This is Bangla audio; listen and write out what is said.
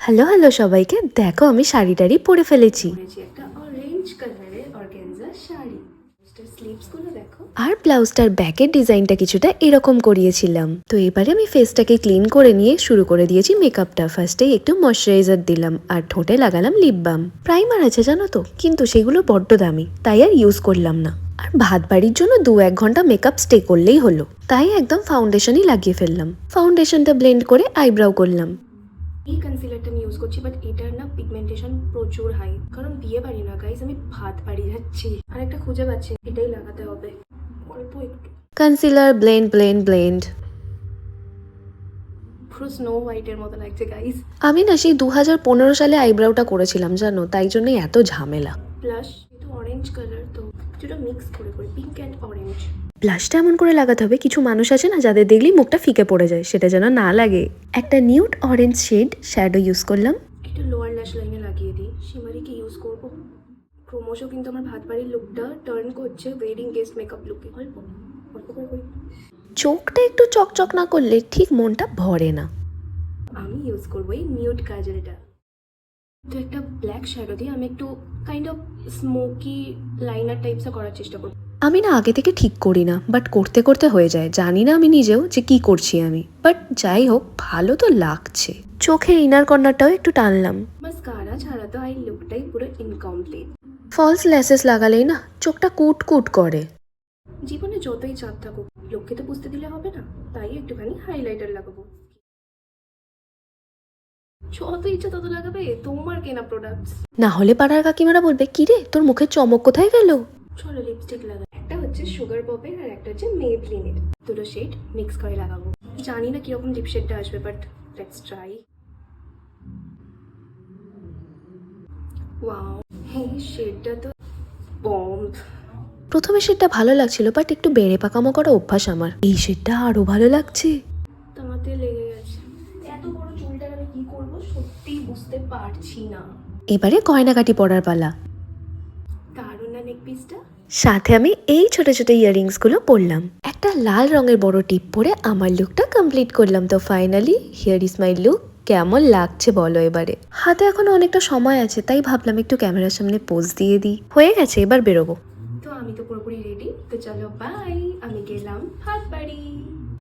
হ্যালো হ্যালো সবাইকে, দেখো আমি শাড়িটারি পরে ফেলেছি একটা অরেঞ্জ কালারের অর্গানজা শাড়ি। স্লিভসগুলো দেখো, আর ব্লাউজটার ব্যাকের ডিজাইনটা কিছুটা এরকম করিয়েছিলাম। তো এবারে আমি ফেসটাকে ক্লিন করে নিয়ে শুরু করে দিয়েছি মেকআপটা। ফার্স্টেই একটু ময়শ্চারাইজার দিলাম আর ঠোঁটে লাগালাম লিপ বাম। প্রাইমার আছে জানো তো, কিন্তু সেগুলো বড্ড দামি, তাই আর ইউজ করলাম না। আর ভাত বাড়ির জন্য 2-1 ঘন্টা মেকআপ স্টে করলেই হলো, তাই একদম ফাউন্ডেশনই লাগিয়ে ফেললাম। ফাউন্ডেশনটা ব্লেন্ড করে আইব্রাও করলাম। এই কনসিলারটা আমি ইউজ করছি, বাট এটার না পিগমেন্টেশন প্রচুর হাই, কারণ বিয়ে বাড়ি না গাইজ, আমি ভাত বাড়ি যাচ্ছি। আর একটা খুঁজে পাচ্ছি, এটাই লাগাতে হবে অল্প একটু। Concealer blend. পুরো স্নো হোয়াইটের মতো লাগছে গাইজ। আমি না সেই 2015 সালে আইব্রাউটা করেছিলাম জানো, তাই জন্যই এত ঝামেলা। প্লাস এটা অরেঞ্জ কালার, তো কিছুটা মিক্স করে পিঙ্ক অ্যান্ড অরেঞ্জ। ব্লাশটা এমন করে লাগাতে হবে, কিছু মানুষ আছে না যাদের দেখলেই মুখটা ফিকে পড়ে যায়, সেটা যেন না লাগে। একটা nude orange shade shadow use করলাম। এটা লোয়ার ল্যাশ লাইনে লাগিয়ে দিই। শিমারিকে ইউজ করবো। ক্রমশও কিন্তু আমার ভাত বাড়ির লুকটা টার্ন করছে ওয়েডিং গেস্ট মেকআপ লুকে। অল্প অল্প করে করি। চোখটা একটু চকচক না করলে ঠিক মনটা ভরে না। আমি ইউজ করবো এই নিউড কাজলটা। তো একটা ব্ল্যাক শ্যাডো দিয়ে আমি একটু কাইন্ড অফ স্মোকি লাইনার টাইপসে করার চেষ্টা করব। আমি না আগে থেকে ঠিক করি না, বাট করতে করতে হয়ে যায়। জানি না আমি নিজেও যে কি করছি আমি, বাট যাই হোক ভালো তো লাগছে। চোখের ইনার কর্নারটাও একটু টানলাম। মাস্কারা ছাড়া তো এই লুকটাই পুরো ইনকমপ্লিট। ফলস ল্যাসেস লাগালেই না চোখটা কুট কুট করে। জীবনে যতই চাপ থাকুক, লোককে তো বুঝতে দিলে হবে না, তাই একটুখানি হাইলাইটার লাগাবো। যত ইচ্ছা তত লাগাবে, তোমার কেনা প্রোডাক্টস। না হলে পাড়ার কাকিমারা বলবে, কি রে তোর মুখের চমক কোথায় গেল। চলো লিপস্টিক লাগাই। একটা হচ্ছে সুগার পপের আর একটা হচ্ছে মেবলিনের, দুটো শেড মিক্স করে লাগাবো। জানি না কিরকম লিপ শেডটা আসবে, বাট লেটস ট্রাই। ওয়াও, এই শেডটা তো বম্ব। প্রথমে শেডটা ভালো লাগছিল, বাট একটু বেড়ে পাকামো করা অভ্যাস আমার। এই শেডটা আরো ভালো লাগছে। তাতে লেগে গেছে। এত বড় চুলটার আমি কি করব সত্যিই বুঝতে পারছি না। এবারে গয়নাগাটি পরার পালা। দারুণ না নেক পিসটা? সাথে আমি এই ছোট ছোট ইয়াররিংস গুলো পরলাম। একটা লাল রঙের বড় টিপ পরে আমার লুকটা কমপ্লিট করলাম। তো finally here is my look. কেমন লাগছে বলো এবারে? হাতে এখনো অনেকটা সময় আছে, তাই ভাবলাম একটু ক্যামেরার সামনে পোজ দিয়ে দিই। হয়ে গেছে, এবার বেরোবো। তো আমি তো পুরোপুরি রেডি, তো চলো বাই, আমি গেলাম হাত বাড়ি।